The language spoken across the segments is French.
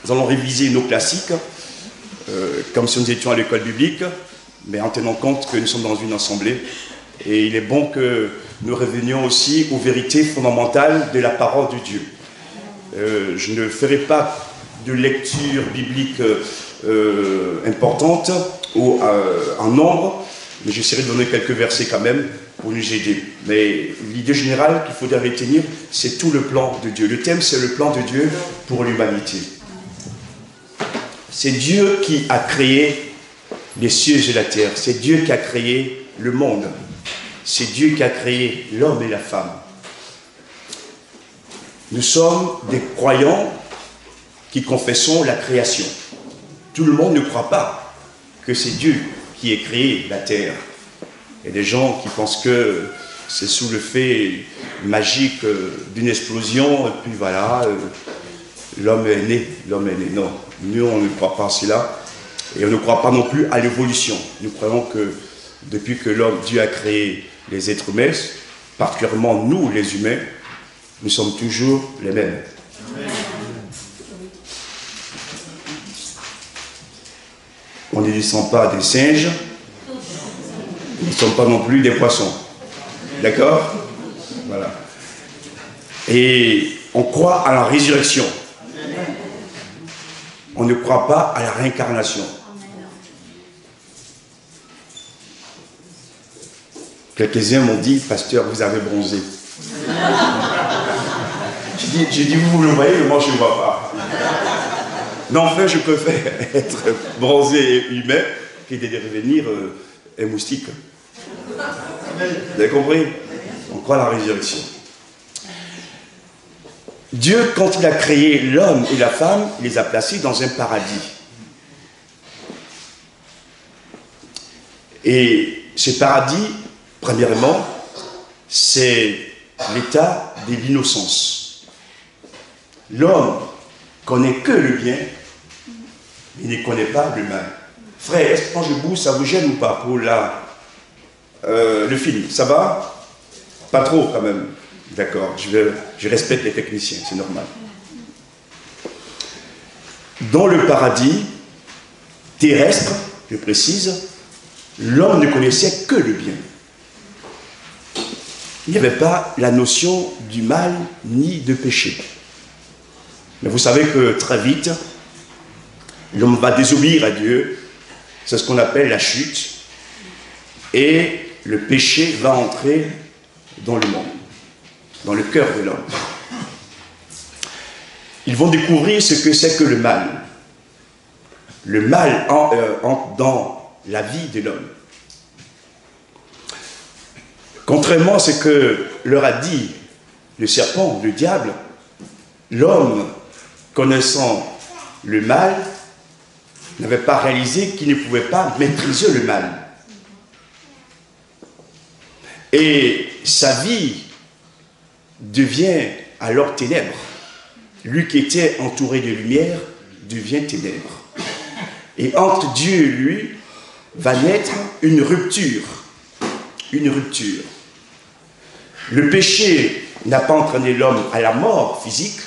nous allons réviser nos classiques, comme si nous étions à l'école biblique, mais en tenant compte que nous sommes dans une assemblée. Et il est bon que nous revenions aussi aux vérités fondamentales de la parole de Dieu. Je ne ferai pas de lecture biblique importante ou en nombre, mais j'essaierai de donner quelques versets quand même pour nous aider. Mais l'idée générale qu'il faudrait retenir, c'est tout le plan de Dieu. Le thème, c'est le plan de Dieu pour l'humanité. C'est Dieu qui a créé les cieux et la terre. C'est Dieu qui a créé le monde. C'est Dieu qui a créé l'homme et la femme. Nous sommes des croyants qui confessons la création. Tout le monde ne croit pas que c'est Dieu qui ait créé la terre. Il y a des gens qui pensent que c'est sous le fait magique d'une explosion, et puis voilà, l'homme est né. Non, nous on ne croit pas à cela. Et on ne croit pas non plus à l'évolution. Nous croyons que depuis que Dieu a créé les êtres humains, particulièrement nous les humains, nous sommes toujours les mêmes. Amen. On ne descend pas des singes, nous ne sommes pas non plus des poissons. D'accord? Voilà. Et on croit à la résurrection. On ne croit pas à la réincarnation. Quelques-uns m'ont dit, pasteur, vous avez bronzé. J'ai dit, vous le voyez, mais moi je ne le vois pas. Non, enfin, je préfère être bronzé et humain que de devenir un moustique. Vous avez compris? On croit à la résurrection. Dieu, quand il a créé l'homme et la femme, il les a placés dans un paradis. Et ce paradis, premièrement, c'est l'état de l'innocence. L'homme connaît que le bien, il ne connaît pas le mal. Frère, est-ce que quand je bouge, ça vous gêne ou pas pour le film? Ça va? Pas trop quand même. D'accord, je respecte les techniciens, c'est normal. Dans le paradis terrestre, je précise, l'homme ne connaissait que le bien. Il n'y avait pas la notion du mal ni de péché. Mais vous savez que très vite, l'homme va désobéir à Dieu. C'est ce qu'on appelle la chute. Et le péché va entrer dans le monde, dans le cœur de l'homme. Ils vont découvrir ce que c'est que le mal. Le mal entre dans la vie de l'homme. Contrairement à ce que leur a dit le serpent, le diable, l'homme, connaissant le mal, n'avait pas réalisé qu'il ne pouvait pas maîtriser le mal. Et sa vie devient alors ténèbres. Lui qui était entouré de lumière devient ténèbres. Et entre Dieu et lui va naître une rupture. Une rupture. Le péché n'a pas entraîné l'homme à la mort physique,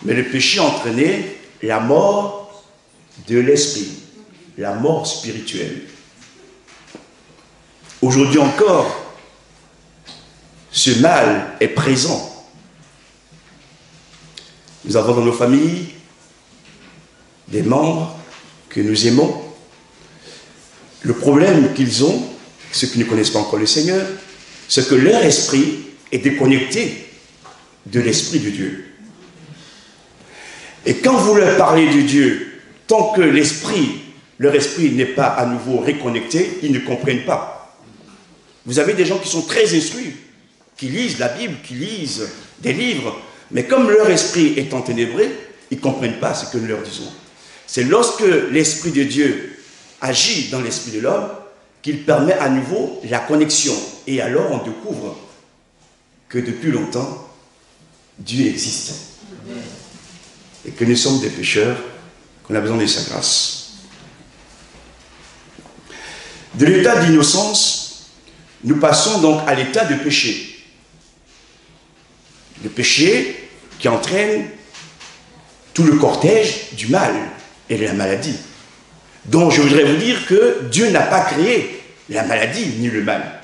mais le péché a entraîné la mort de l'esprit, la mort spirituelle. Aujourd'hui encore, ce mal est présent. Nous avons dans nos familles des membres que nous aimons. Le problème qu'ils ont, ceux qui ne connaissent pas encore le Seigneur, c'est que leur esprit est déconnecté de l'esprit de Dieu. Et quand vous leur parlez de Dieu, tant que leur esprit n'est pas à nouveau réconnecté, ils ne comprennent pas. Vous avez des gens qui sont très instruits, qui lisent la Bible, qui lisent des livres, mais comme leur esprit est enténébré, ils ne comprennent pas ce que nous leur disons. C'est lorsque l'Esprit de Dieu agit dans l'esprit de l'homme qu'il permet à nouveau la connexion. Et alors on découvre que depuis longtemps, Dieu existe. Et que nous sommes des pécheurs, qu'on a besoin de sa grâce. De l'état d'innocence, nous passons donc à l'état de péché. Le péché qui entraîne tout le cortège du mal et de la maladie. Donc je voudrais vous dire que Dieu n'a pas créé la maladie ni le mal.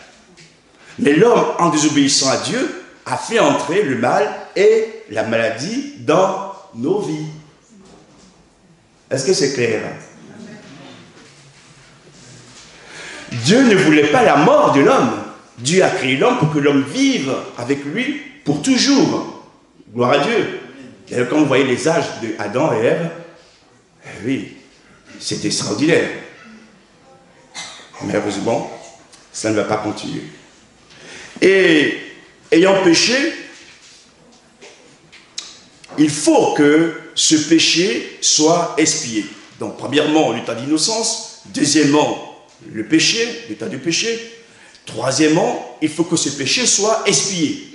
Mais l'homme, en désobéissant à Dieu, a fait entrer le mal et la maladie dans nos vies. Est-ce que c'est clair? Dieu ne voulait pas la mort de l'homme. Dieu a créé l'homme pour que l'homme vive avec lui pour toujours. Gloire à Dieu. Et quand vous voyez les âges d'Adam et Ève, oui, c'est extraordinaire. Mais heureusement, ça ne va pas continuer. Et ayant péché, il faut que ce péché soit expié. Donc, premièrement, l'état d'innocence. Deuxièmement, le péché, l'état du péché. Troisièmement, il faut que ce péché soit expié.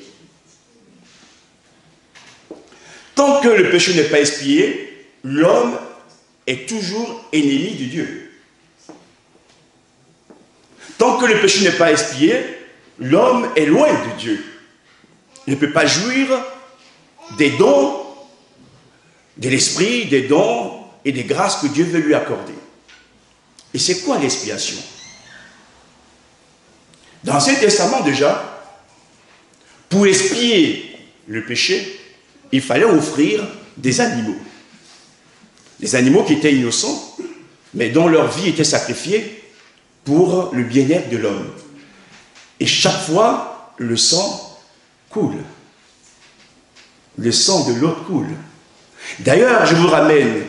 Tant que le péché n'est pas expié, l'homme est toujours ennemi de Dieu. Tant que le péché n'est pas expié, l'homme est loin de Dieu. Il ne peut pas jouir des dons de l'esprit, des dons et des grâces que Dieu veut lui accorder. Et c'est quoi l'expiation? Dans l'Ancien Testament déjà, pour expier le péché, il fallait offrir des animaux. Des animaux qui étaient innocents, mais dont leur vie était sacrifiée pour le bien-être de l'homme. Et chaque fois, le sang coule. Le sang de l'autre coule. D'ailleurs, je vous ramène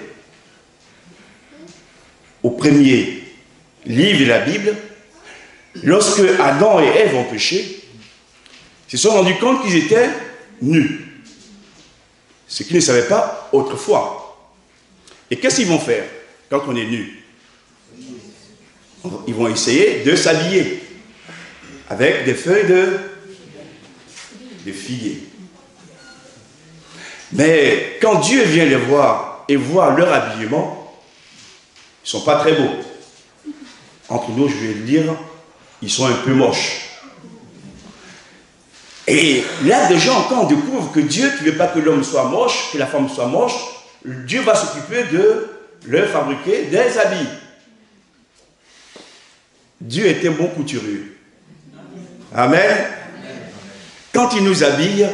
au premier livre de la Bible. Lorsque Adam et Ève ont péché, ils se sont rendus compte qu'ils étaient nus. Ce qu'ils ne savaient pas autrefois. Et qu'est-ce qu'ils vont faire quand on est nu? Ils vont essayer de s'habiller avec des feuilles de figuier. Mais quand Dieu vient les voir et voit leur habillement, ils ne sont pas très beaux. Entre nous, je vais le dire, ils sont un peu moches. Et là, des gens, quand on découvre que Dieu ne veut pas que l'homme soit moche, que la femme soit moche, Dieu va s'occuper de leur fabriquer des habits. Dieu est un bon couturier. Amen. Quand il nous habille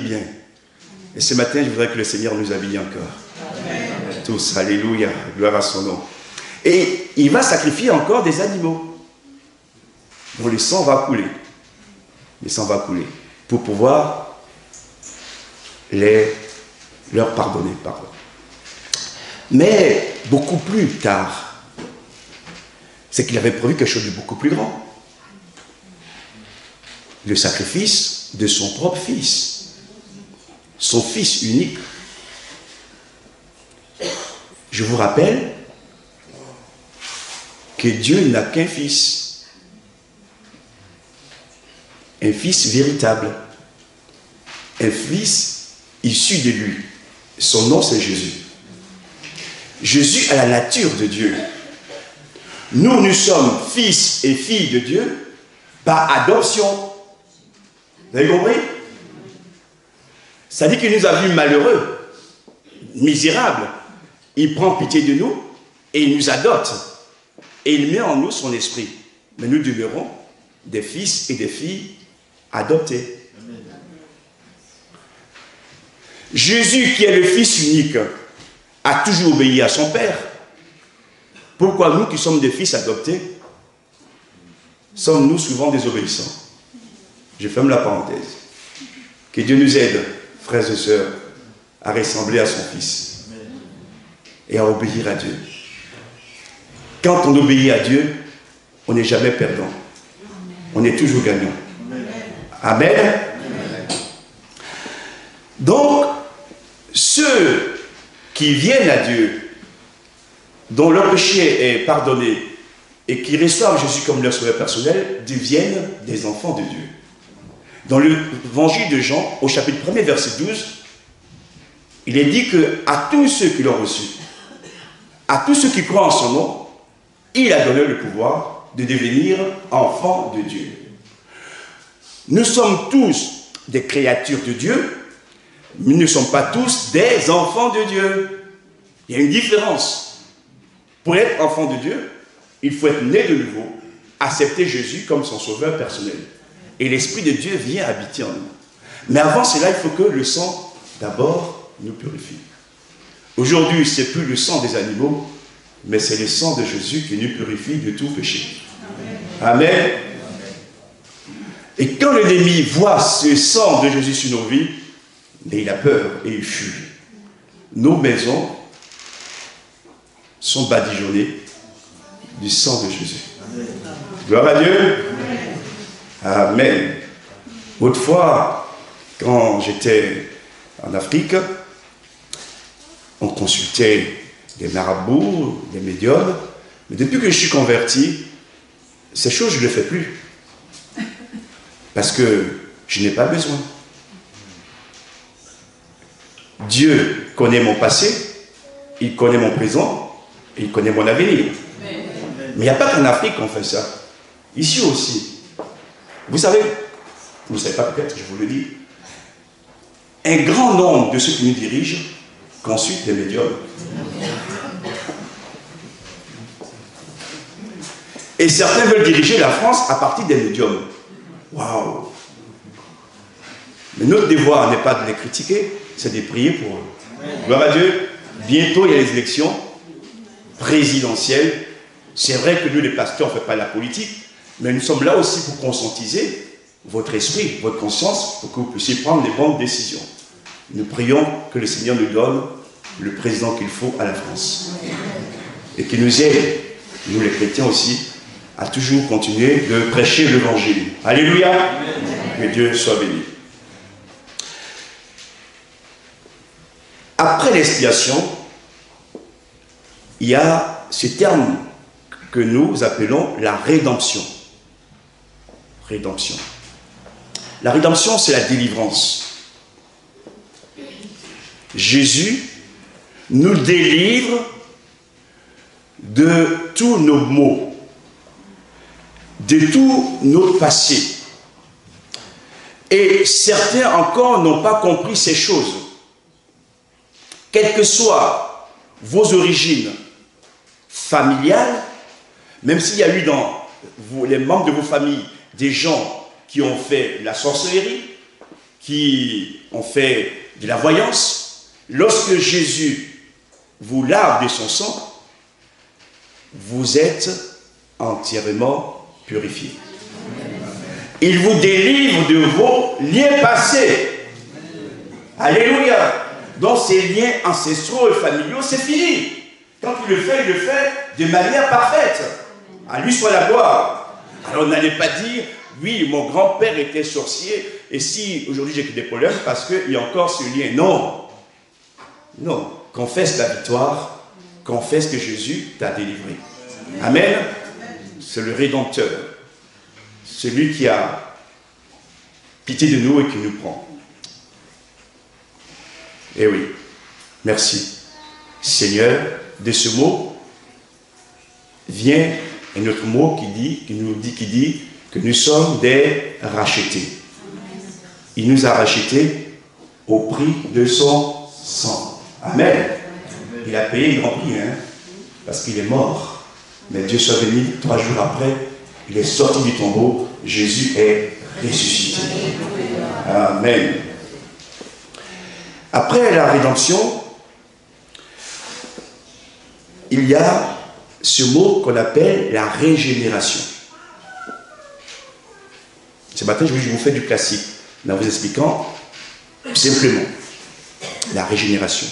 bien. Et ce matin, je voudrais que le Seigneur nous habille encore. Amen. Tous, alléluia, gloire à son nom. Et il va sacrifier encore des animaux dont le sang va couler. Le sang va couler pour pouvoir leur pardonner. Pardon. Mais beaucoup plus tard, c'est qu'il avait prévu quelque chose de beaucoup plus grand. Le sacrifice de son propre fils, son fils unique. Je vous rappelle que Dieu n'a qu'un fils, un fils véritable, un fils issu de lui. Son nom, c'est Jésus. Jésus a la nature de Dieu. Nous sommes fils et filles de Dieu par adoption. Vous avez compris? Ça dit qu'il nous a vus malheureux, misérables. Il prend pitié de nous et il nous adopte. Et il met en nous son esprit. Mais nous demeurons des fils et des filles adoptés. Amen. Jésus, qui est le fils unique, a toujours obéi à son Père. Pourquoi nous qui sommes des fils adoptés, sommes-nous souvent désobéissants? Je ferme la parenthèse. Que Dieu nous aide, frères et sœurs, à ressembler à son Fils et à obéir à Dieu. Quand on obéit à Dieu, on n'est jamais perdant. On est toujours gagnant. Amen. Donc, ceux qui viennent à Dieu, dont leur péché est pardonné et qui reçoivent Jésus comme leur sauveur personnel, deviennent des enfants de Dieu. Dans l'évangile de Jean, au chapitre 1er, verset 12, il est dit que à tous ceux qui l'ont reçu, à tous ceux qui croient en son nom, il a donné le pouvoir de devenir enfants de Dieu. Nous sommes tous des créatures de Dieu, nous ne sommes pas tous des enfants de Dieu. Il y a une différence. Pour être enfant de Dieu, il faut être né de nouveau, accepter Jésus comme son sauveur personnel. Et l'Esprit de Dieu vient habiter en nous. Mais avant cela, il faut que le sang, d'abord, nous purifie. Aujourd'hui, ce n'est plus le sang des animaux, mais c'est le sang de Jésus qui nous purifie de tout péché. Amen. Amen. Et quand l'ennemi voit ce sang de Jésus sur nos vies, mais il a peur et il fuit. Nos maisons sont badigeonnées du sang de Jésus. Amen. Gloire à Dieu. Amen. Amen. Autrefois, quand j'étais en Afrique, on consultait des marabouts, des médiums, mais depuis que je suis converti, ces choses, je ne les fais plus. Parce que je n'ai pas besoin. Dieu connaît mon passé, il connaît mon présent, et il connaît mon avenir. Mais il n'y a pas qu'en Afrique qu'on fait ça. Ici aussi. Vous savez, vous ne savez pas peut-être, je vous le dis, un grand nombre de ceux qui nous dirigent consultent des médiums. Et certains veulent diriger la France à partir des médiums. Waouh! Mais notre devoir n'est pas de les critiquer, c'est de prier pour eux. Gloire à Dieu. Bientôt, il y a les élections présidentielles. C'est vrai que nous, les pasteurs, on ne fait pas la politique, mais nous sommes là aussi pour conscientiser votre esprit, votre conscience, pour que vous puissiez prendre les bonnes décisions. Nous prions que le Seigneur nous donne le président qu'il faut à la France. Et qu'il nous aide, nous les chrétiens aussi, à toujours continuer de prêcher l'évangile. Alléluia. Que Dieu soit béni. Après l'expiation, il y a ce terme que nous appelons la rédemption. Rédemption. La rédemption, c'est la délivrance. Jésus nous délivre de tous nos maux, de tous nos passés. Et certains encore n'ont pas compris ces choses. Quelles que soient vos origines familiales, même s'il y a eu dans les membres de vos familles des gens qui ont fait de la sorcellerie, qui ont fait de la voyance, lorsque Jésus vous lave de son sang, vous êtes entièrement purifié. Il vous délivre de vos liens passés. Alléluia. Donc ces liens ancestraux et familiaux, c'est fini. Quand il le fait de manière parfaite. À lui soit la gloire. Alors n'allez pas dire, oui, mon grand-père était sorcier, et si aujourd'hui j'ai des problèmes, parce qu'il y a encore ce lien. Non. Non. Confesse la victoire, confesse que Jésus t'a délivré. Amen. C'est le Rédempteur. Celui qui a pitié de nous et qui nous prend. Eh oui, merci. Seigneur, de ce mot vient un autre mot qui dit que nous sommes des rachetés. Il nous a rachetés au prix de son sang. Amen. Il a payé un grand prix, hein, parce qu'il est mort. Mais Dieu soit béni, 3 jours après, il est sorti du tombeau, Jésus est ressuscité. Amen. Après la rédemption, il y a ce mot qu'on appelle la régénération. Ce matin, je vous fais du classique, en vous expliquant simplement la régénération.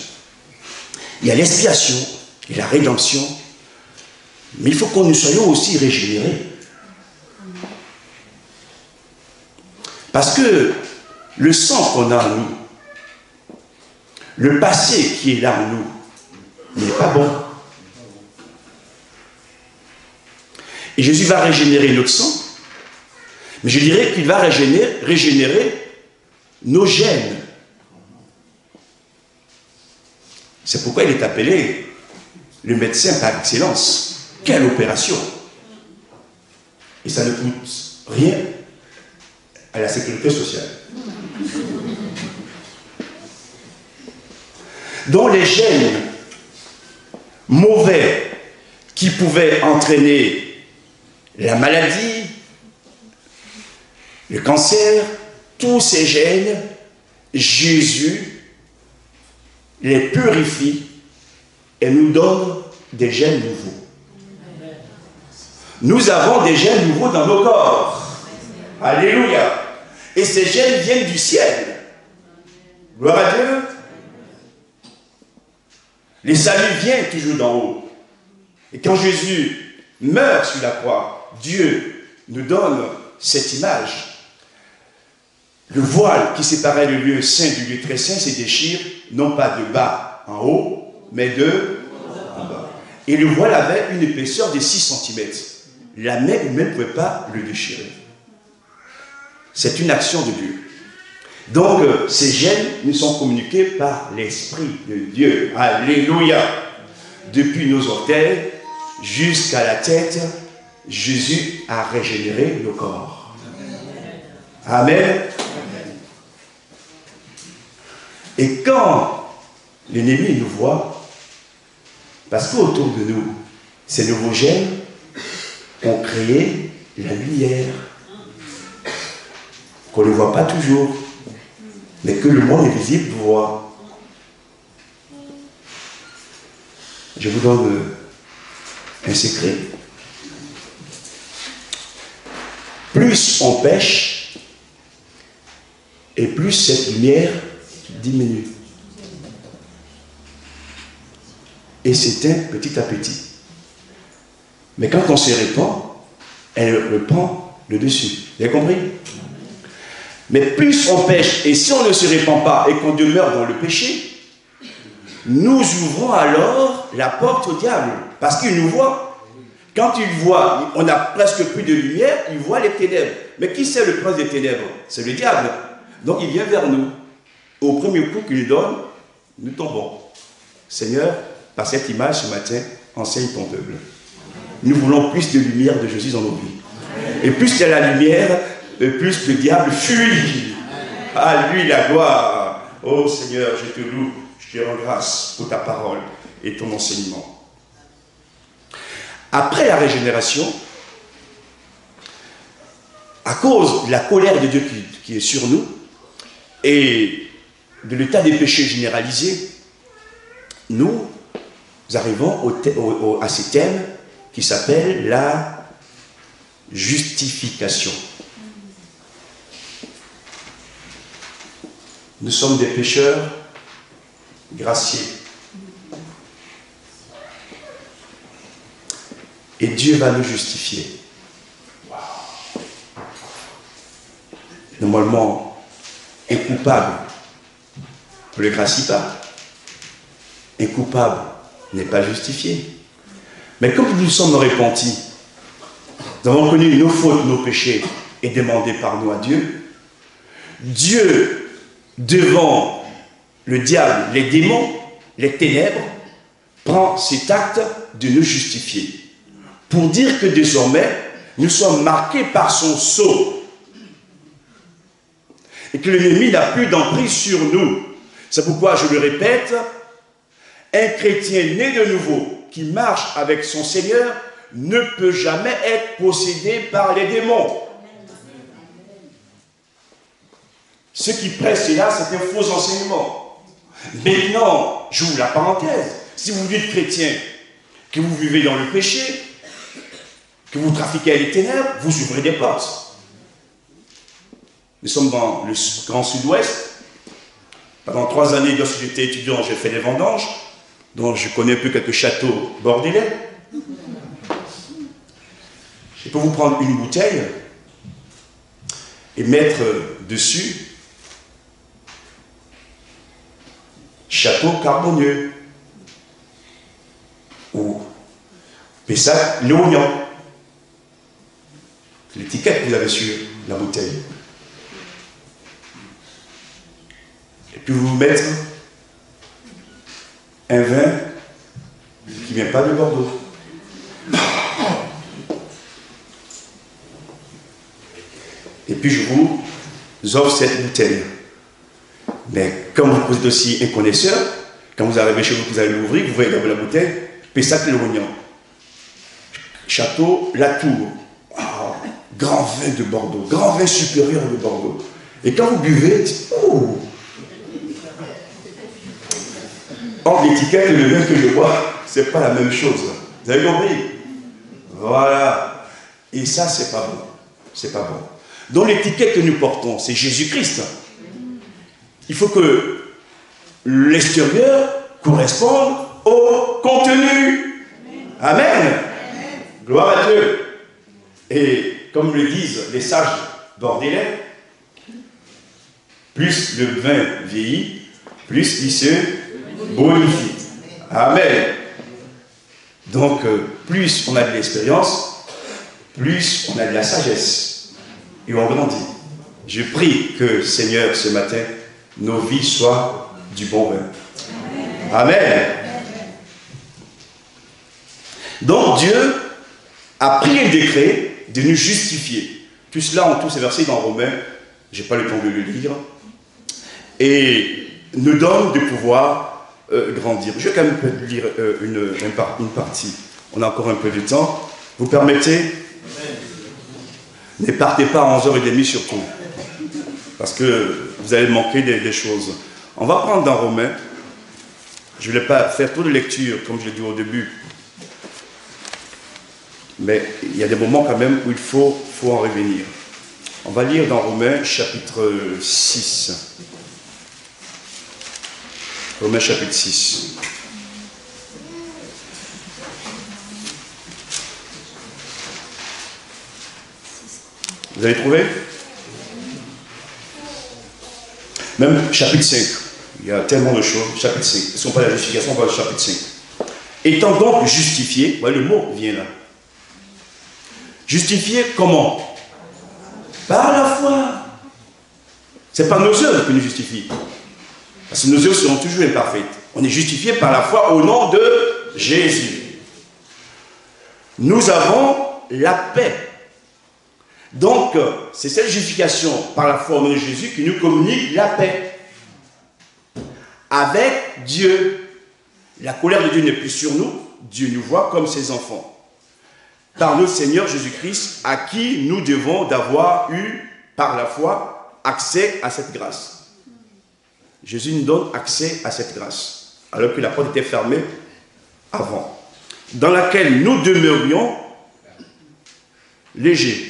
Il y a l'expiation et la rédemption, mais il faut que nous soyons aussi régénérés. Parce que le sang qu'on a en nous, le passé qui est là en nous, n'est pas bon. Et Jésus va régénérer notre sang, mais je dirais qu'il va régénérer nos gènes. C'est pourquoi il est appelé le médecin par excellence. Quelle opération! Et ça ne coûte rien à la sécurité sociale. dont les gènes mauvais qui pouvaient entraîner la maladie, le cancer, tous ces gènes, Jésus les purifie et nous donne des gènes nouveaux. Nous avons des gènes nouveaux dans nos corps. Alléluia. Et ces gènes viennent du ciel. Gloire à Dieu. Les saluts viennent toujours d'en haut. Et quand Jésus meurt sur la croix, Dieu nous donne cette image. Le voile qui séparait le lieu saint du lieu très saint se déchire, non pas de bas en haut, mais de en bas. Et le voile avait une épaisseur de 6 cm. La main humaine ne pouvait pas le déchirer. C'est une action de Dieu. Donc, ces gènes nous sont communiqués par l'Esprit de Dieu. Alléluia. Depuis nos orteils jusqu'à la tête, Jésus a régénéré nos corps. Amen. Et quand l'ennemi nous voit, parce qu'autour de nous, ces nouveaux gènes ont créé la lumière, qu'on ne voit pas toujours, mais que le monde invisible voit. Je vous donne un secret. Plus on pêche, et plus cette lumière diminue. Et s'éteint petit à petit. Mais quand on se répand, elle reprend le dessus. Vous avez compris? Mais plus on pêche, et si on ne se répand pas et qu'on demeure dans le péché, nous ouvrons alors la porte au diable. Parce qu'il nous voit. Quand il voit, on n'a presque plus de lumière, il voit les ténèbres. Mais qui c'est le prince des ténèbres? C'est le diable. Donc il vient vers nous. Au premier coup qu'il nous donne, nous tombons. Seigneur, par cette image ce matin, enseigne ton peuple. Nous voulons plus de lumière de Jésus dans nos vies. Et plus il y a la lumière, plus le diable fuit. À lui la gloire. Oh Seigneur, je te loue, je te rends grâce pour ta parole et ton enseignement. Après la régénération, à cause de la colère de Dieu qui est sur nous et de l'état des péchés généralisés, nous arrivons à ce thème qui s'appelle la justification. Nous sommes des pécheurs graciés. Et Dieu va nous justifier. Wow. Normalement, un coupable ne le gracie pas. Un coupable n'est pas justifié. Mais comme nous sommes repentis, nous avons connu nos fautes, nos péchés et demandé pardon à Dieu, Dieu, devant le diable, les démons, les ténèbres, prend cet acte de nous justifier. Pour dire que désormais, nous sommes marqués par son sceau. Et que l'ennemi n'a plus d'emprise sur nous. C'est pourquoi, je le répète, un chrétien né de nouveau, qui marche avec son Seigneur, ne peut jamais être possédé par les démons. Ce qui presse là, c'est un faux enseignement. Maintenant, j'ouvre la parenthèse. Si vous dites chrétien, que vous vivez dans le péché, que vous trafiquez les ténèbres, vous ouvrez des portes. Nous sommes dans le Grand Sud-Ouest. Pendant 3 années, lorsque j'étais étudiant, j'ai fait des vendanges, donc je connais un peu quelques châteaux bordelais. Je peux vous prendre une bouteille et mettre dessus château carbonieux ou Pessac Léognan. L'étiquette que vous avez sur la bouteille. Et puis vous mettre un vin qui ne vient pas de Bordeaux. Et puis je vous offre cette bouteille. Mais comme vous êtes aussi un connaisseur, Quand vous arrivez chez vous, vous allez l'ouvrir, vous voyez la bouteille, Pessac-le-Rognan. Château Latour. Oh, grand vin de Bordeaux, grand vin supérieur de Bordeaux. Et quand vous buvez, oh, entre l'étiquette et le vin que je bois, c'est pas la même chose. Vous avez compris? Voilà. Et ça, c'est pas bon. C'est pas bon. Donc l'étiquette que nous portons, c'est Jésus-Christ. Il faut que l'extérieur corresponde au contenu. Amen. Gloire à Dieu. Et comme le disent les sages bordelais, plus le vin vieillit, plus il se bonifie. Amen. Donc, plus on a de l'expérience, plus on a de la sagesse. Et on grandit. Je prie que, Seigneur, ce matin, nos vies soient du bon vin. Amen. Donc, Dieu a pris le décret de nous justifier. Tout cela, tous ces versets dans Romains, je n'ai pas le temps de le lire, et nous donne de pouvoir grandir. Je vais quand même lire une partie. On a encore un peu de temps. Vous permettez? Ne partez pas à 11h30 surtout, parce que vous allez manquer des choses. On va prendre dans Romains. Je ne vais pas faire trop de lecture, comme je l'ai dit au début. Mais il y a des moments quand même où il faut en revenir. On va lire dans Romains chapitre 6. Romains chapitre 6. Vous avez trouvé? Même chapitre 5. Il y a tellement de choses. Chapitre 5. Si on parle de la justification, on va au chapitre 5. Étant donc justifié, voilà, le mot vient là. Justifié comment? Par la foi. Ce n'est pas nos œuvres qui nous justifient. Parce que nos œuvres seront toujours imparfaites. On est justifié par la foi au nom de Jésus. Nous avons la paix. Donc, c'est cette justification par la foi au nom de Jésus qui nous communique la paix. Avec Dieu. La colère de Dieu n'est plus sur nous. Dieu nous voit comme ses enfants. Par notre Seigneur Jésus-Christ, à qui nous devons d'avoir eu, par la foi, accès à cette grâce. Jésus nous donne accès à cette grâce, alors que la porte était fermée avant, dans laquelle nous demeurions légers.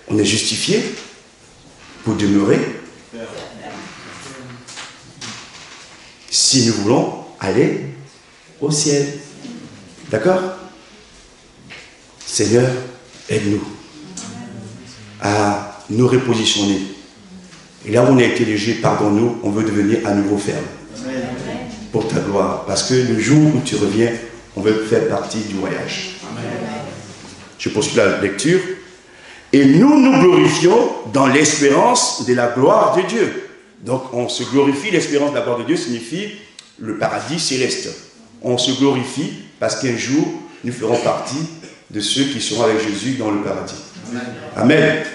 On est justifié pour demeurer si nous voulons aller au ciel. D'accord? Seigneur, aide-nous à nous repositionner. Et là où on a été léger, pardonne-nous, on veut devenir à nouveau ferme. Pour ta gloire. Parce que le jour où tu reviens, on veut faire partie du voyage. Je poursuis la lecture. Et nous nous glorifions dans l'espérance de la gloire de Dieu. Donc on se glorifie, l'espérance de la gloire de Dieu signifie le paradis céleste. On se glorifie parce qu'un jour, nous ferons partie de ceux qui seront avec Jésus dans le paradis. Amen.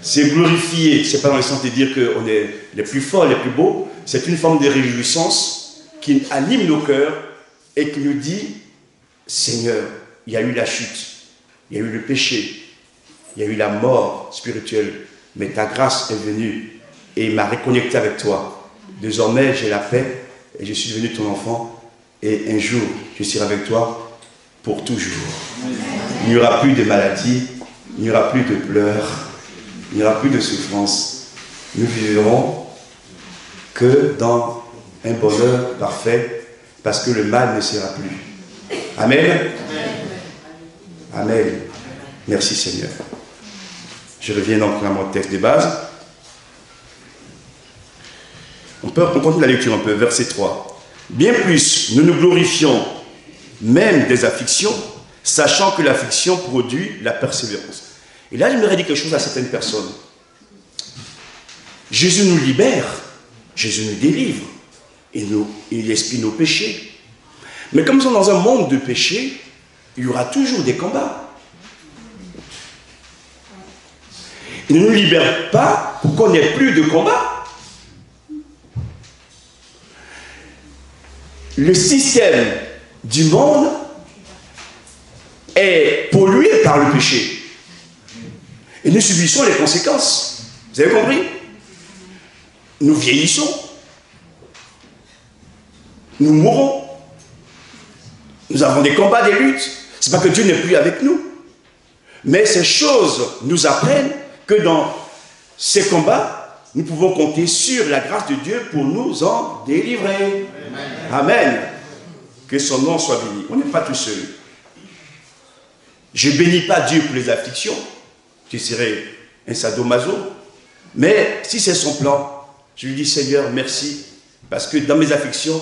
C'est glorifier, c'est pas dans le sens de dire qu'on est les plus forts, les plus beaux, c'est une forme de réjouissance qui anime nos cœurs et qui nous dit, Seigneur, il y a eu la chute, il y a eu le péché, il y a eu la mort spirituelle, mais ta grâce est venue et m'a reconnecté avec toi. Désormais, j'ai la paix et je suis devenu ton enfant et un jour, je serai avec toi pour toujours. Il n'y aura plus de maladie, il n'y aura plus de pleurs, il n'y aura plus de souffrance. Nous vivrons que dans un bonheur parfait parce que le mal ne sera plus. Amen. Amen. Merci Seigneur. Je reviens donc à mon texte de base. On continue la lecture un peu, verset 3. Bien plus, nous nous glorifions même des afflictions, sachant que l'affliction produit la persévérance. Et là, j'aimerais dire quelque chose à certaines personnes. Jésus nous libère, Jésus nous délivre, et il expie nos péchés. Mais comme nous sommes dans un monde de péché, il y aura toujours des combats. Il ne nous libère pas pour qu'on n'ait plus de combat. Le système du monde est pollué par le péché. Et nous subissons les conséquences. Vous avez compris? Nous vieillissons. Nous mourons. Nous avons des combats, des luttes. Ce n'est pas que Dieu n'est plus avec nous. Mais ces choses nous apprennent que dans ces combats, nous pouvons compter sur la grâce de Dieu pour nous en délivrer. Amen. Amen. Que son nom soit béni. On n'est pas tout seul. Je ne bénis pas Dieu pour les afflictions. Tu serais un sadomaso. Mais si c'est son plan, je lui dis Seigneur, merci. Parce que dans mes afflictions,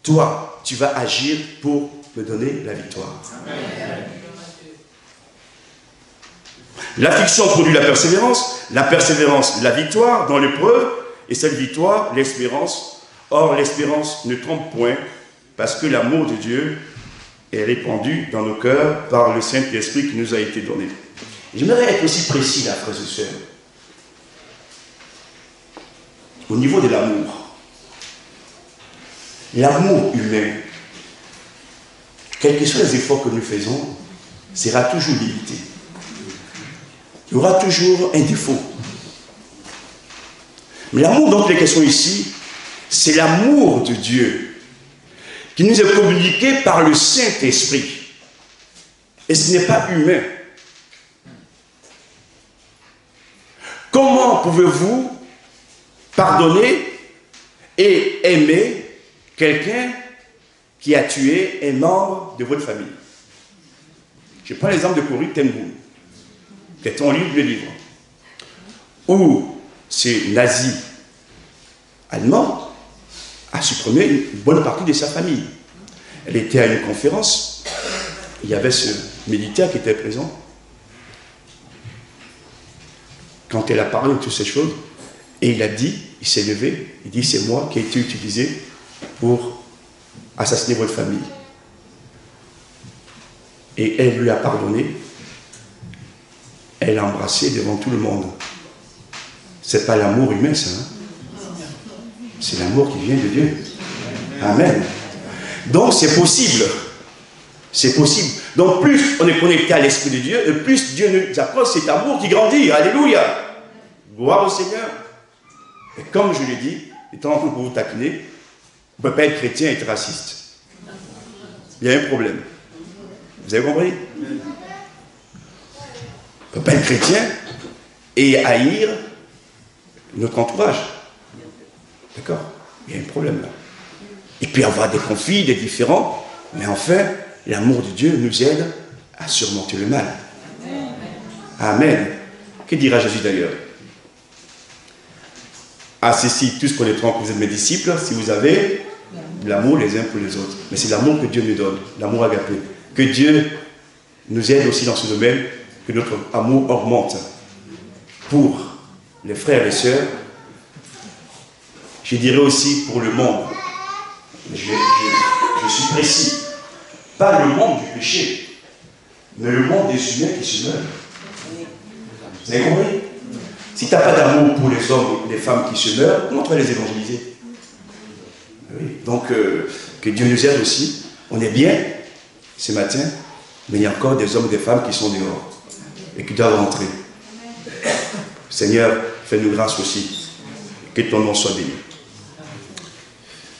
toi, tu vas agir pour me donner la victoire. Amen. L'affliction produit la persévérance la victoire dans l'épreuve, et cette victoire, l'espérance. Or, l'espérance ne trompe point, parce que l'amour de Dieu est répandu dans nos cœurs par le Saint-Esprit qui nous a été donné. J'aimerais être aussi précis là, frères et sœurs. Au niveau de l'amour. L'amour humain, quels que soient les efforts que nous faisons, sera toujours limité. Il y aura toujours un défaut. Mais l'amour dont il est question ici, c'est l'amour de Dieu qui nous est communiqué par le Saint-Esprit. Et ce n'est pas humain. Comment pouvez-vous pardonner et aimer quelqu'un qui a tué un membre de votre famille? Je prends l'exemple de Corrie ten Boom. Peut-être on lit le livre. Où ce nazi allemand a supprimé une bonne partie de sa famille. Elle était à une conférence. Il y avait ce militaire qui était présent. Quand elle a parlé de toutes ces choses, et il a dit, il s'est levé, il dit c'est moi qui ai été utilisé pour assassiner votre famille. Et elle lui a pardonné. Elle l'a embrassé devant tout le monde. C'est pas l'amour humain, ça. Hein? C'est l'amour qui vient de Dieu. Amen. Donc c'est possible. C'est possible. Donc plus on est connecté à l'Esprit de Dieu, et plus Dieu nous approche cet amour qui grandit. Alléluia. Gloire au Seigneur. Et comme je l'ai dit, étant pour vous taquiner, on ne peut pas être chrétien et être raciste. Il y a un problème. Vous avez compris? On ne peut pas être chrétien et haïr notre entourage. D'accord? Il y a un problème là. Il peut y avoir des conflits, des différends, mais enfin, l'amour de Dieu nous aide à surmonter le mal. Amen. Que dira Jésus d'ailleurs? À ceci, tous connaîtront que vous êtes mes disciples, si vous avez l'amour les uns pour les autres. Mais c'est l'amour que Dieu nous donne, l'amour agapé. Que Dieu nous aide aussi dans ce domaine, que notre amour augmente pour les frères et les sœurs. Je dirais aussi pour le monde. Je suis précis. Pas le monde du péché, mais le monde des humains qui se meurent. Vous avez compris? Si tu n'as pas d'amour pour les hommes et les femmes qui se meurent, comment tu vas les évangéliser? Oui. Donc, que Dieu nous aide aussi. On est bien ce matin, mais il y a encore des hommes et des femmes qui sont dehors et qui doivent rentrer. Seigneur, fais-nous grâce aussi. Que ton nom soit béni.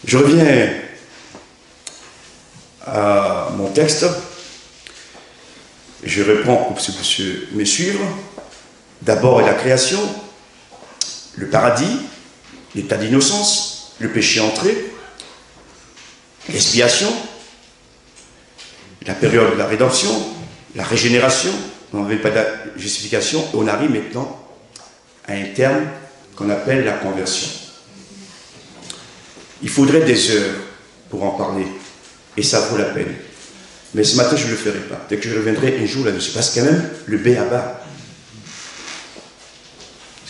Je reviens à mon texte. Je reprends pour ceux qui me suivent. D'abord la création, le paradis, l'état d'innocence, le péché entré, l'expiation, la période de la rédemption, la régénération, on n'avait pas de justification, et on arrive maintenant à un terme qu'on appelle la conversion. Il faudrait des heures pour en parler, et ça vaut la peine. Mais ce matin, je ne le ferai pas. Peut-être que je reviendrai un jour là-dessus, parce que quand même, le b.a.-ba,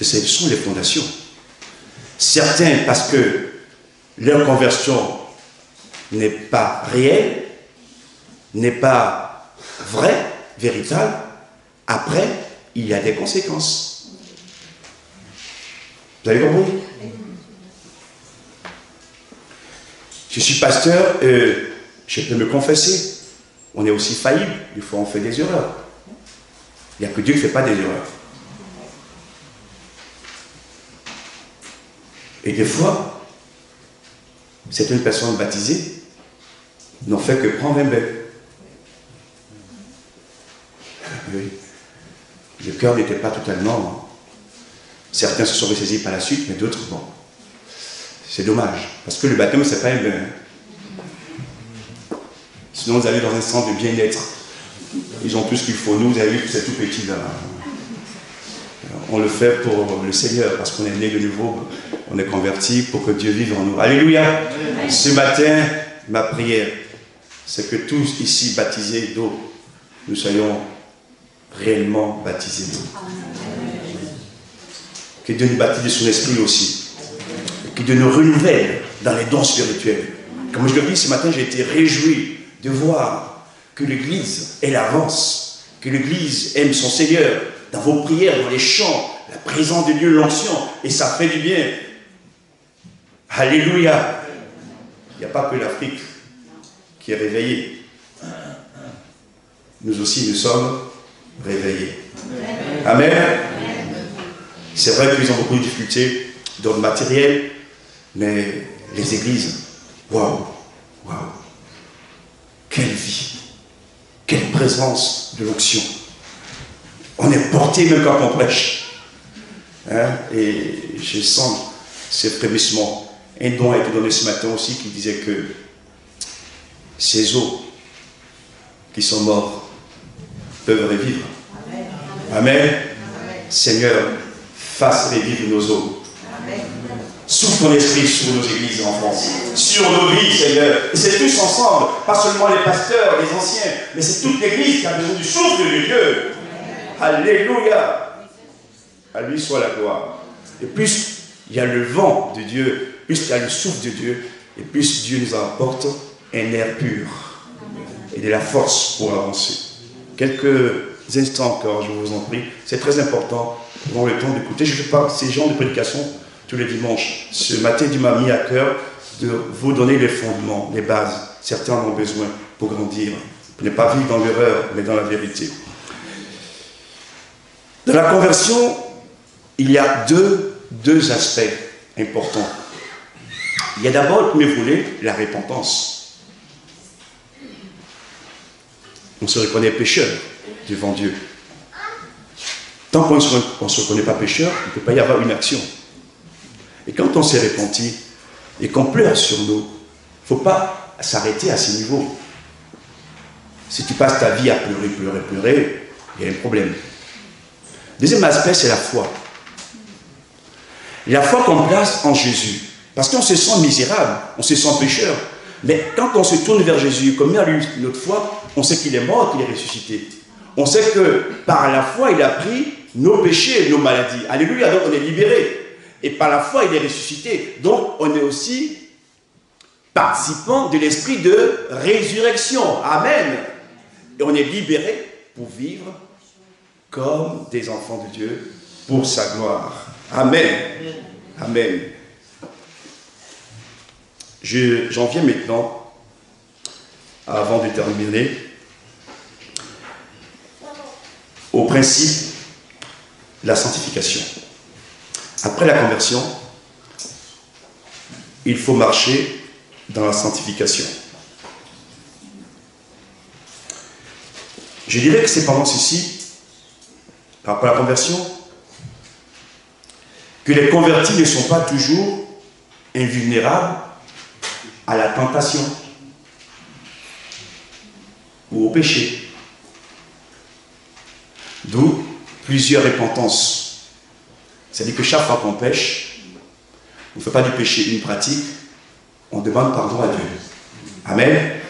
ce sont les fondations. Certains, parce que leur conversion n'est pas réelle, n'est pas vraie, véritable, après, il y a des conséquences. Vous avez compris? Je suis pasteur, je peux me confesser. On est aussi faillible. Des fois, on fait des erreurs. Il n'y a que Dieu qui ne fait pas des erreurs. Et des fois, certaines personnes baptisées n'ont fait que prendre un bain. Oui. Le cœur n'était pas totalement... Certains se sont ressaisis par la suite, mais d'autres, bon. C'est dommage. Parce que le baptême, ce n'est pas un bain. Sinon, vous allez dans un centre de bien-être. Ils ont tout ce qu'il faut. Nous, vous avez vu que c'est tout petit là. On le fait pour le Seigneur, parce qu'on est né de nouveau, on est converti pour que Dieu vive en nous. Alléluia. Ce matin, ma prière, c'est que tous ici baptisés d'eau, nous soyons réellement baptisés d'eau. Que Dieu nous baptise de son esprit aussi. Que Dieu nous renouvelle dans les dons spirituels. Comme je le dis ce matin, j'ai été réjoui de voir que l'Église, elle avance, que l'Église aime son Seigneur, dans vos prières, dans les chants, la présence de Dieu, l'onction, et ça fait du bien. Alléluia. Il n'y a pas que l'Afrique qui est réveillée. Nous aussi, nous sommes réveillés. Amen. C'est vrai qu'ils ont beaucoup de difficultés dans le matériel, mais les églises, waouh, waouh, quelle vie, quelle présence de l'onction. On est porté même quand on prêche. Hein? Et je sens ces frémissements. Un don a été donné ce matin aussi qui disait que ces os qui sont morts peuvent revivre. Amen. Amen. Seigneur, fasse revivre nos os. Souffle ton esprit sur nos églises en France, sur nos vies, Seigneur. Et c'est tous ensemble, pas seulement les pasteurs, les anciens, mais c'est toute l'église qui a besoin du souffle de Dieu. Alléluia. À lui soit la gloire. Et plus il y a le vent de Dieu, plus il y a le souffle de Dieu, et plus Dieu nous apporte un air pur et de la force pour avancer. Quelques instants encore, je vous en prie. C'est très important. Nous avons le temps d'écouter. Je ne fais pas ces genres de prédication tous les dimanches. Ce matin, Dieu m'a mis à cœur de vous donner les fondements, les bases. Certains en ont besoin pour grandir, pour ne pas vivre dans l'erreur, mais dans la vérité. Dans la conversion, il y a deux aspects importants. Il y a d'abord le premier volet, la repentance. On se reconnaît pécheur devant Dieu. Tant qu'on ne se reconnaît pas pécheur, il ne peut pas y avoir une action. Et quand on s'est repenti et qu'on pleure sur nous, il ne faut pas s'arrêter à ce niveau. Si tu passes ta vie à pleurer, pleurer, pleurer, il y a un problème. Deuxième aspect, c'est la foi. La foi qu'on place en Jésus. Parce qu'on se sent misérable, on se sent pécheur. Mais quand on se tourne vers Jésus, comme il a lu notre foi, on sait qu'il est mort, qu'il est ressuscité. On sait que par la foi, il a pris nos péchés, nos maladies. Alléluia, donc on est libéré. Et par la foi, il est ressuscité. Donc on est aussi participant de l'esprit de résurrection. Amen. Et on est libéré pour vivre comme des enfants de Dieu pour sa gloire. Amen. Amen. J'en viens maintenant, avant de terminer, au principe de la sanctification. Après la conversion, il faut marcher dans la sanctification. Je dirais que c'est pendant ceci, par rapport à la conversion, que les convertis ne sont pas toujours invulnérables à la tentation ou au péché. D'où plusieurs repentances. C'est-à-dire que chaque fois qu'on pêche, on ne fait pas du péché une pratique, on demande pardon à Dieu. Amen.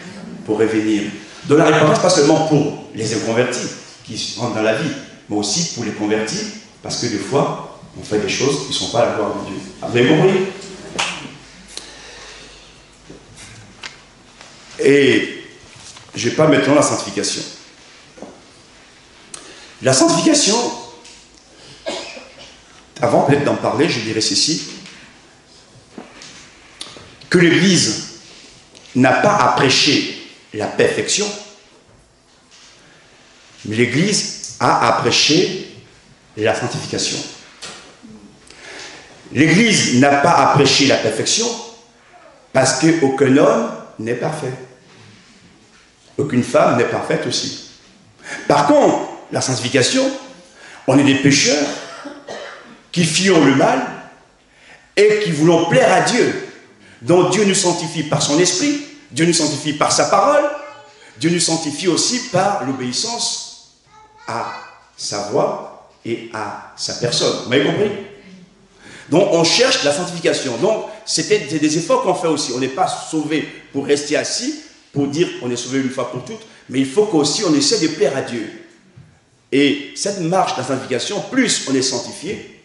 Pour revenir. Donc la repentance, pas seulement pour les inconvertis qui rentrent dans la vie, mais aussi pour les convertis, parce que des fois, on fait des choses qui ne sont pas à la gloire de Dieu. Vous avez compris? Et je vais pas maintenant la sanctification. La sanctification, avant peut-être d'en parler, je dirais ceci, que l'Église n'a pas à prêcher la perfection, mais l'Église a à prêcher la sanctification. L'Église n'a pas à prêcher la perfection parce qu'aucun homme n'est parfait. Aucune femme n'est parfaite aussi. Par contre, la sanctification, on est des pécheurs qui fuyons le mal et qui voulons plaire à Dieu. Donc Dieu nous sanctifie par son esprit, Dieu nous sanctifie par sa parole, Dieu nous sanctifie aussi par l'obéissance à sa voix et à sa personne. Vous m'avez compris? Donc on cherche la sanctification. Donc c'est des efforts qu'on fait aussi. On n'est pas sauvé pour rester assis, pour dire qu'on est sauvé une fois pour toutes, mais il faut qu'aussi on essaie de plaire à Dieu. Et cette marche de la sanctification, plus on est sanctifié,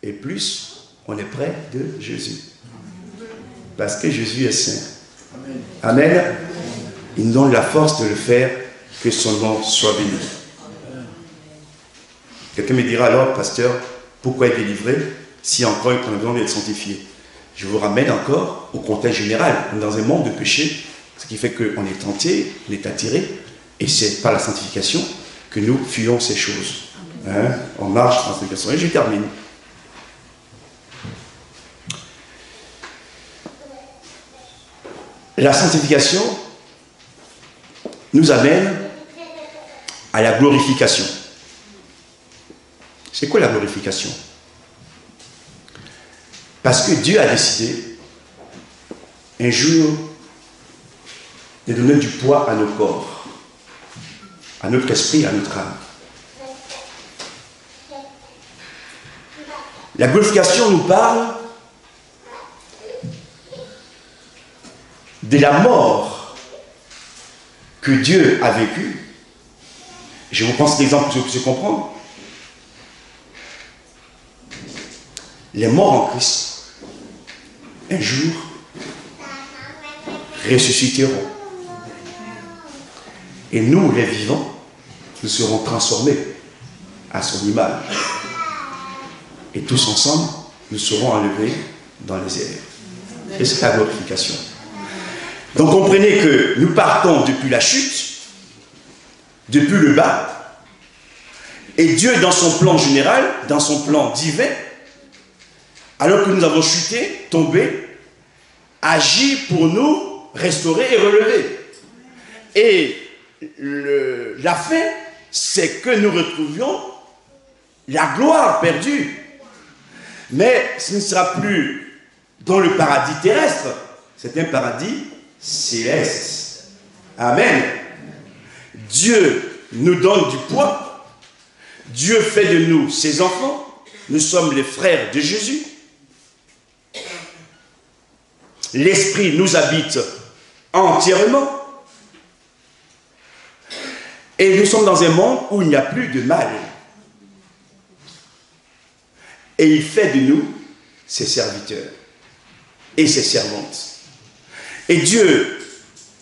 et plus on est près de Jésus. Parce que Jésus est saint. Amen. Amen. Il nous donne la force de le faire, que son nom soit béni. Quelqu'un me dira alors, pasteur, pourquoi être délivré si encore on a besoin d'être sanctifié? Je vous ramène encore au contexte général. On est dans un monde de péché, ce qui fait qu'on est tenté, on est attiré, et c'est par la sanctification que nous fuyons ces choses. Hein? On marche dans la sanctification. Et je termine. La sanctification nous amène à la glorification. C'est quoi la glorification? Parce que Dieu a décidé un jour de donner du poids à nos corps, à notre esprit, à notre âme. La glorification nous parle de la mort que Dieu a vécue. Je vous prends cet exemple pour que vous puissiez comprendre. Les morts en Christ, un jour, ressusciteront. Et nous, les vivants, nous serons transformés à son image. Et tous ensemble, nous serons enlevés dans les airs. Et c'est la glorification. Donc comprenez que nous partons depuis la chute, depuis le bas, et Dieu, dans son plan général, dans son plan divin, alors que nous avons chuté, tombé, agit pour nous restaurer et relever. Et la fin, c'est que nous retrouvions la gloire perdue. Mais ce ne sera plus dans le paradis terrestre, c'est un paradis céleste. Amen. Dieu nous donne du poids. Dieu fait de nous ses enfants. Nous sommes les frères de Jésus. L'Esprit nous habite entièrement. Et nous sommes dans un monde où il n'y a plus de mal. Et il fait de nous ses serviteurs et ses servantes. Et Dieu,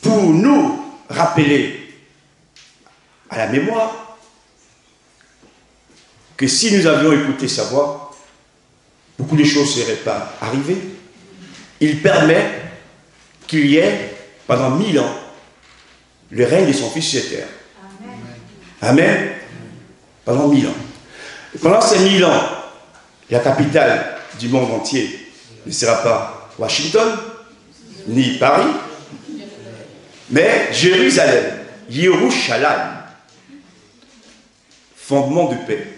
pour nous rappeler à la mémoire que si nous avions écouté sa voix, beaucoup de choses ne seraient pas arrivées. Il permet qu'il y ait, pendant 1000 ans, le règne de son Fils sur terre. Amen. Pendant 1000 ans. Et pendant ces 1000 ans, la capitale du monde entier ne sera pas Washington, ni Paris, mais Jérusalem, Yerushalayim, fondement de paix.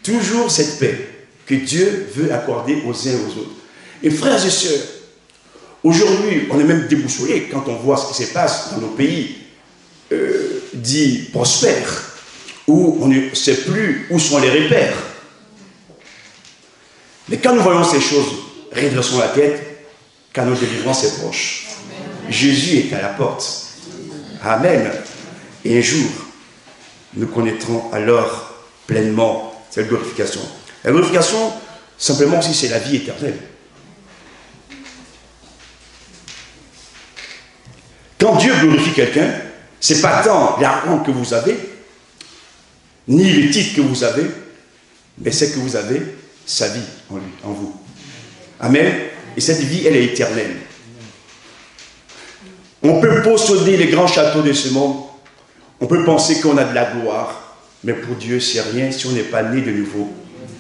Toujours cette paix que Dieu veut accorder aux uns et aux autres. Et frères et sœurs, aujourd'hui, on est même déboussolé quand on voit ce qui se passe dans nos pays dits prospères, où on ne sait plus où sont les repères. Mais quand nous voyons ces choses, redressons la tête, car notre délivrance est proche. Amen. Jésus est à la porte. Amen. Et un jour, nous connaîtrons alors pleinement cette glorification. La glorification, simplement aussi, c'est la vie éternelle. Quand Dieu glorifie quelqu'un, ce n'est pas tant l'argent que vous avez, ni les titres que vous avez, mais c'est que vous avez sa vie en lui, en vous. Amen. Et cette vie, elle est éternelle. On peut posséder les grands châteaux de ce monde. On peut penser qu'on a de la gloire. Mais pour Dieu, c'est rien si on n'est pas né de nouveau,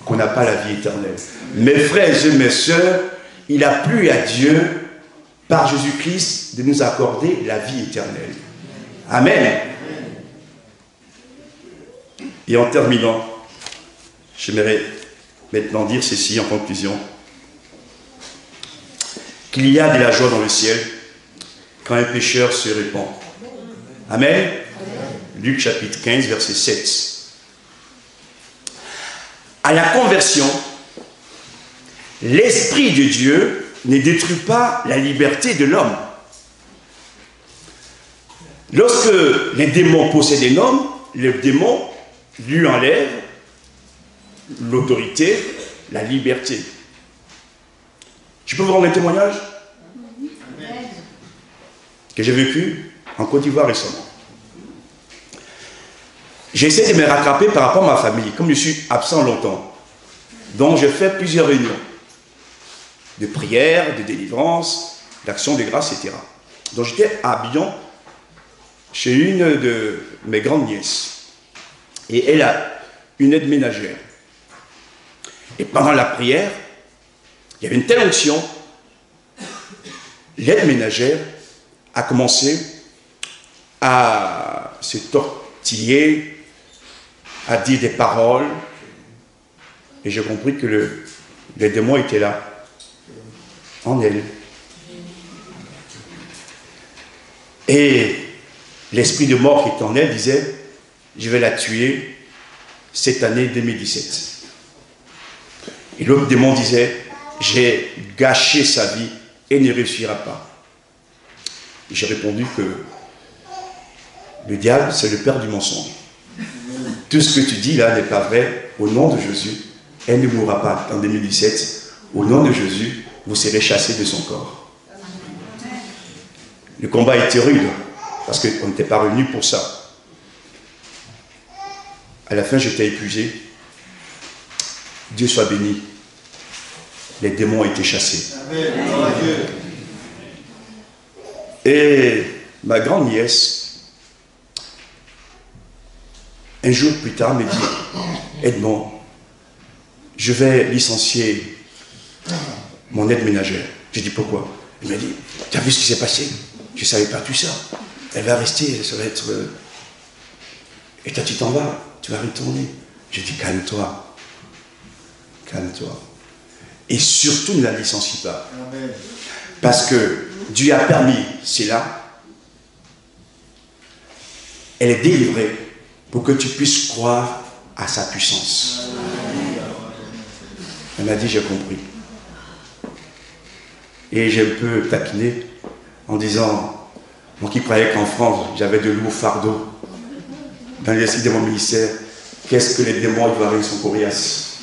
qu'on n'a pas la vie éternelle. Mes frères et mes sœurs, il a plu à Dieu, par Jésus-Christ, de nous accorder la vie éternelle. Amen. Et en terminant, j'aimerais maintenant dire ceci en conclusion. Qu'il y a de la joie dans le ciel quand un pécheur se répand. Amen. Luc chapitre 15, verset 7. À la conversion, l'Esprit de Dieu ne détruit pas la liberté de l'homme. Lorsque les démons possèdent un homme, les démons lui enlèvent l'autorité, la liberté. Je peux vous rendre un témoignage que j'ai vécu en Côte d'Ivoire récemment. J'essaie de me rattraper par rapport à ma famille, comme je suis absent longtemps. Donc je fais plusieurs réunions de prière, de délivrance, d'action de grâce, etc. Donc j'étais à Abidjan chez une de mes grandes nièces. Et elle a une aide ménagère. Et pendant la prière, il y avait une telle onction, l'aide ménagère a commencé à se tortiller, à dire des paroles, et j'ai compris que le démon était là, en elle. Et l'esprit de mort qui était en elle disait, je vais la tuer cette année 2017. Et l'autre démon disait, j'ai gâché sa vie et ne réussira pas. Et j'ai répondu que le diable, c'est le père du mensonge. Tout ce que tu dis là n'est pas vrai. Au nom de Jésus, elle ne mourra pas en 2017. Au nom de Jésus, vous serez chassés de son corps. Le combat était rude, parce qu'on n'était pas revenu pour ça. À la fin, j'étais épuisé. Dieu soit béni. Les démons ont été chassés. Amen. Et ma grande nièce, un jour plus tard, me dit, Edmond, je vais licencier mon aide ménagère. J'ai dit, pourquoi? Elle m'a dit, tu as vu ce qui s'est passé? Je ne savais pas tout ça. Elle va rester, ça va être... Et toi, tu t'en vas, tu vas retourner. J'ai dit, calme-toi. Calme-toi. Et surtout, ne la licencie pas. Amen. Parce que Dieu a permis cela. Elle est délivrée pour que tu puisses croire à sa puissance. Elle m'a dit, j'ai compris. Et j'ai un peu taquiné en disant, moi qui croyais qu'en France, j'avais de lourds fardeaux dans l'esprit de mon ministère, qu'est-ce que les démons doivent avec son coriace?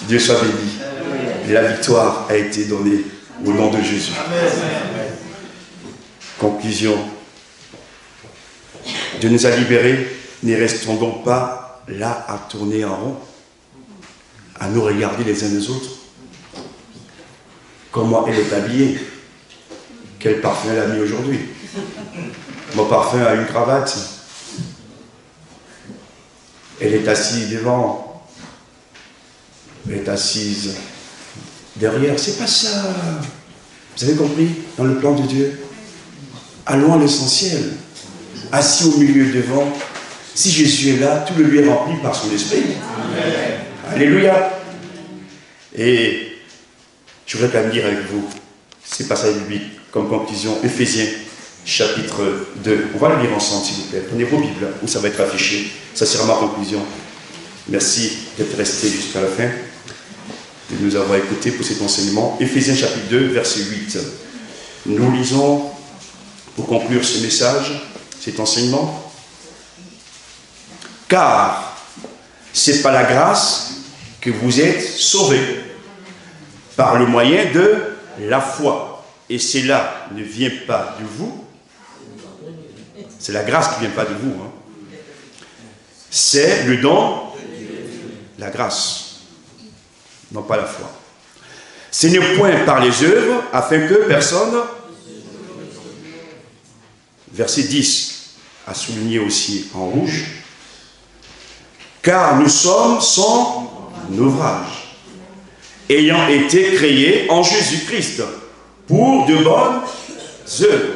Dieu soit béni. Et la victoire a été donnée au nom de Jésus. Conclusion. Dieu nous a libérés, ne restons donc pas là à tourner en rond, à nous regarder les uns les autres. Comment elle est habillée? Quel parfum elle a mis aujourd'hui? Mon parfum a une cravate. Elle est assise devant. Elle est assise derrière. C'est pas ça. Vous avez compris? Dans le plan de Dieu. Allons à l'essentiel. Assis au milieu devant. Si Jésus est là, tout le lieu est rempli par son esprit. Amen. Alléluia. Et je voudrais quand même lire avec vous ces passages bibliques comme conclusion. Éphésiens chapitre 2. On va le lire ensemble, s'il vous plaît. Prenez vos Bibles, où ça va être affiché. Ça sera ma conclusion. Merci d'être resté jusqu'à la fin, de nous avoir écoutés pour cet enseignement. Éphésiens chapitre 2, verset 8. Nous lisons, pour conclure ce message, cet enseignement. Car c'est par la grâce que vous êtes sauvés, par le moyen de la foi. Et cela ne vient pas de vous. C'est la grâce qui ne vient pas de vous. Hein. C'est le don. la grâce, non pas la foi. Ce n'est point par les œuvres, afin que personne... Verset 10, à souligner aussi en rouge. Car nous sommes son ouvrage, ayant été créés en Jésus-Christ, pour de bonnes œuvres,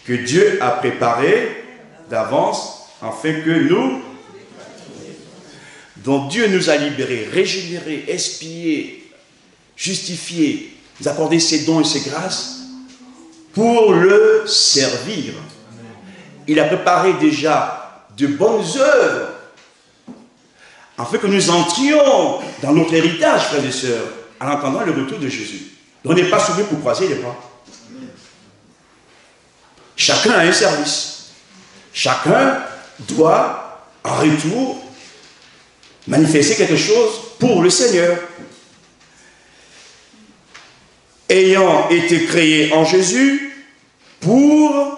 que Dieu a préparées d'avance, afin que nous... Donc Dieu nous a libérés, régénérés, expiés, justifiés, nous a accordé ses dons et ses grâces pour le servir. Il a préparé déjà de bonnes œuvres afin que nous entrions dans notre héritage, frères et sœurs, en attendant le retour de Jésus. On n'est pas sauvés pour croiser les bras. Chacun a un service. Chacun doit, en retour, manifester quelque chose pour le Seigneur. Ayant été créé en Jésus pour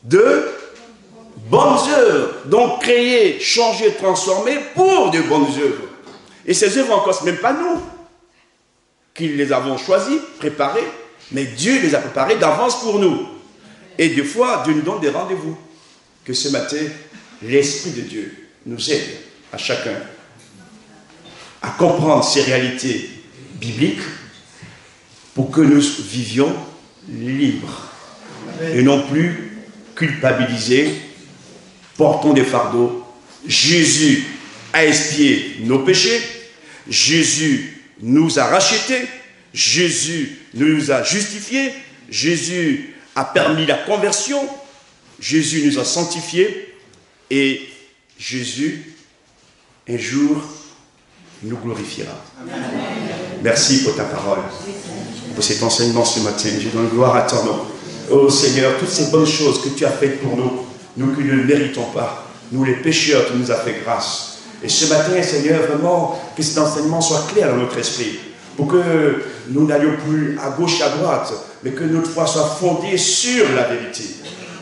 de bonnes œuvres. Donc créé, changé, transformé pour de bonnes œuvres. Et ces œuvres encore, ce n'est même pas nous qui les avons choisies, préparées, mais Dieu les a préparées d'avance pour nous. Et des fois, Dieu nous donne des rendez-vous. Que ce matin, l'Esprit de Dieu nous aide à chacun à comprendre ces réalités bibliques pour que nous vivions libres et non plus culpabilisés, portons des fardeaux. Jésus a expié nos péchés, Jésus nous a rachetés, Jésus nous a justifiés, Jésus a permis la conversion, Jésus nous a sanctifiés et Jésus un jour nous glorifiera. Amen. Merci pour ta parole, pour cet enseignement ce matin. Je donne gloire à ton nom. Oh Seigneur, toutes ces bonnes choses que tu as faites pour nous, nous qui ne le méritons pas, nous les pécheurs, tu nous as fait grâce. Et ce matin, Seigneur, vraiment, que cet enseignement soit clair dans notre esprit, pour que nous n'allions plus à gauche, à droite, mais que notre foi soit fondée sur la vérité,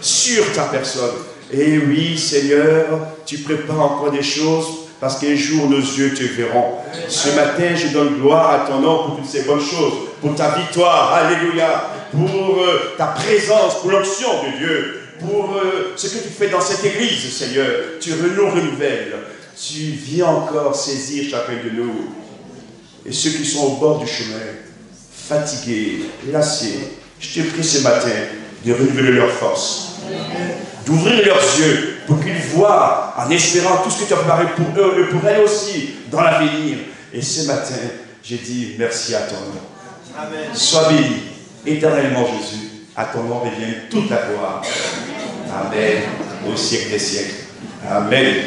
sur ta personne. Et oui, Seigneur, tu prépares encore des choses, parce qu'un jour nos yeux te verront. Ce matin, je donne gloire à ton nom pour toutes ces bonnes choses, pour ta victoire, alléluia, pour ta présence, pour l'onction de Dieu, pour ce que tu fais dans cette église, Seigneur. Tu nous renouvelles, tu viens encore saisir chacun de nous. Et ceux qui sont au bord du chemin, fatigués, lassés, je te prie ce matin de renouveler leur force, d'ouvrir leurs yeux pour qu'ils voient en espérant tout ce que tu as préparé pour eux et pour elles aussi dans l'avenir. Et ce matin, j'ai dit merci à ton nom. Amen. Sois béni éternellement, Jésus. À ton nom revient toute la gloire. Amen. Au siècle des siècles. Amen.